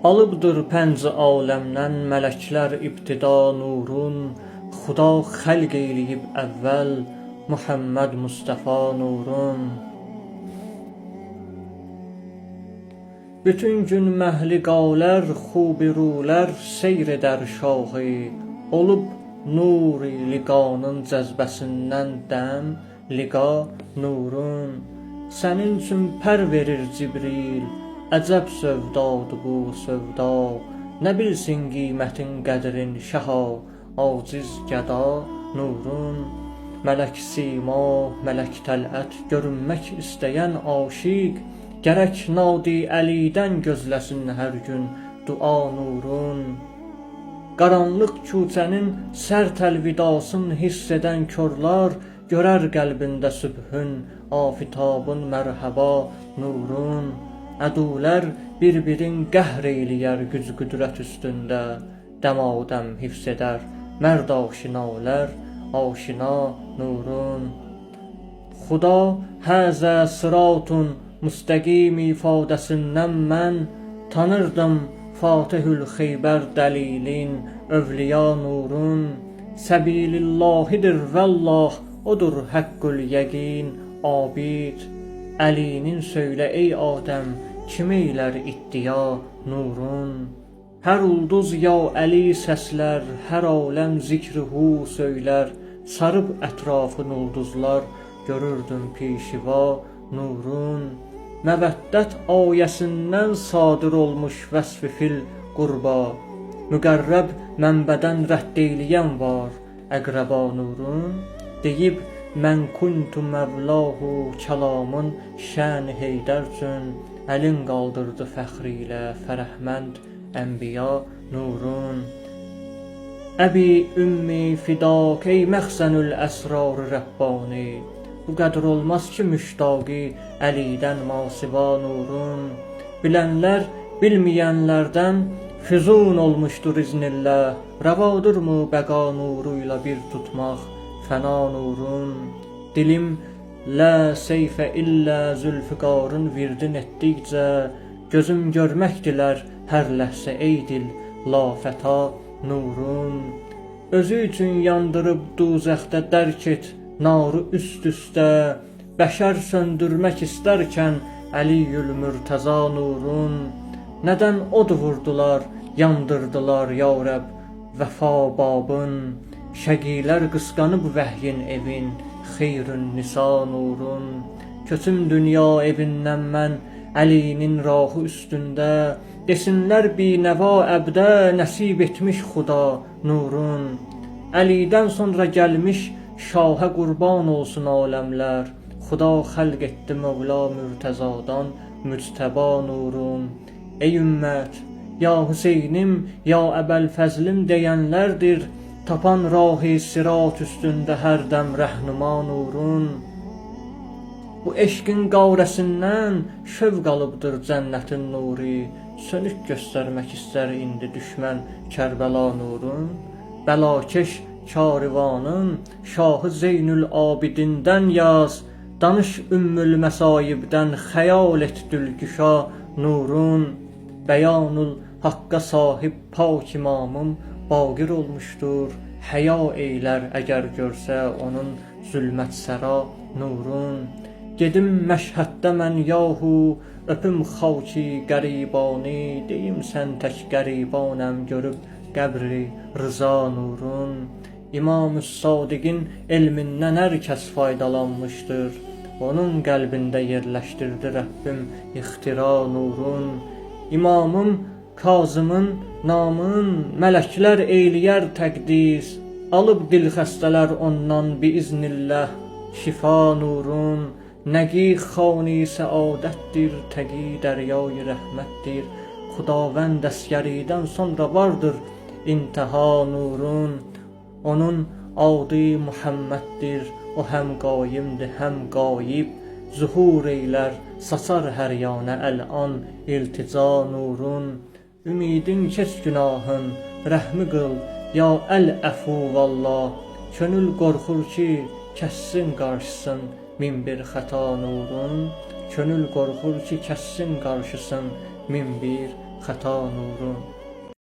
Alıbdır pənc aləmdən mələklər ibtida nurun, Xuda xəlq eyləyib əvvəl Muhammed Mustafa nurun. Bütün gün məhliqalər, xubirulər seyr edər şahı, Olub nuri liqanın cəzbəsindən dəm, liqa nurun. Sənin üçün pər verir Cibril, əcəb sövdadır bu sövda, Nə bilsin qiymətin qədrin şəha, aciz gəda nurun. Mələk sima, mələk tələt görünmək istəyən aşiq, Gərək nadi Əlidən gözləsin hər gün dua nurun. Qaranlıq küçənin sərt əlvidasın hiss edən körlər, Görər qəlbində sübhün, afitabın mərhəba nurun. Ədulər bir-birin qəhr eyləyər güc qüdrət üstündə, Dəmadəm hifz edər mərd aşinalər, aşina nurun. Xuda həzə sıratun müstəqim ifadəsindən mən tanırdım Fatihül Xeybər dəlilin, övliya nurun. Səbilillahidir vəllah, odur həqqül yəqin, abid. Əlinin söylə ey Adəm, kim eylər iddia nurun. Hər ulduz ya Əli səslər, hər aləm zikruhu söylər, Sarıb ətrafın ulduzlar, görürdüm pişiva nurun. Məvəddət ayəsindən sadir olmuş vəsf-i fil qurba, Müqərrəb mənbədən rədd eyləyən var, əqrəba nurun. Deyib mən kuntu məvlahu kəlamın şən Heydər üçün, Əlin qaldırdı fəxri ilə fərəhmənd ənbiya nurun. Əbi ümmi fidak ey məxzənül əsrar Rəbbani, Bu qədər olmaz ki müştaqi Əlidən masiva nurun. Bilənlər bilməyənlərdən füzun olmuşdur iznillah, Rəvadırmı bəqa nuruyla bir tutmaq fəna nurun. Dilim la seyfə illə zülfiqarın virdin etdikcə, Gözüm görmək dilər hər ləhsə ey dil lafəta nurun. Özü üçün yandırıb duzəxtə dərk et narı üst-üstə, Bəşər söndürmək istərkən Əliyül Mürtəza nurun. Nədən od vurdular, yandırdılar ya Rəbb vəfa babın, Şəqilər qısqanıb vəhyin evin, xeyrün nisa nurun. Köçüm dünya evindən mən Əlinin rahı üstündə, Desinlər binəva əbdə nəsib etmiş Xuda nurun. Əlidən sonra gəlmiş şahə qurban olsun aləmlər, Xuda xəlq etdi Mövla Mürtəzadan müctəba nurun. Ey ümmət, ya Hüseynim, ya Əbəlfəzlim deyənlərdir, Tapan rahi sirat üstündə hər dəm rəhnuma nurun. Bu eşqin qavrəsindən şövq alıbdır cənnətin nuri, Sönük göstərmək istər indi düşmən Kərbəla nurun. Bəlakeş karivanın şahı Zeynül Abidindən yaz, Danış ümmül məsayibdən xəyal et dülgüşa nurun. Bəyanul haqqa sahib pak imamım baqir olmuşdur, Həya eylər əgər görsə onun zülmət səra nurun. Gedim məşhəddə mən yahu, öpüm xaki qəribani, Deyim sən tək qəribanəm görüb qəbri rıza nurun. İmam-ı Sadiqin elmindən hər kəs faydalanmışdır, Onun qəlbində yerləşdirdi Rəbbim ixtira nurun. İmamım Kazımın namın mələklər eyləyər təqdis, Alıb dil xəstələr ondan biiznillah şifa nurun. Nəqi xani səadətdir, təqi dəryayı rəhmətdir, Xudavənd əsgəridən sonra vardır intiha nurun. Onun adı Muhammeddir, o həm qaimdir, həm qaib, Zuhur eylər, saçar hər yana əl-an iltica nurun. Ümidin keç günahın, rəhmi qıl, ya əl-əfu vallah, Könül qorxur ki, kəssin qarşısın min bir xəta nurun. Könül qorxur ki, kəssin qarşısın min bir xəta nurun.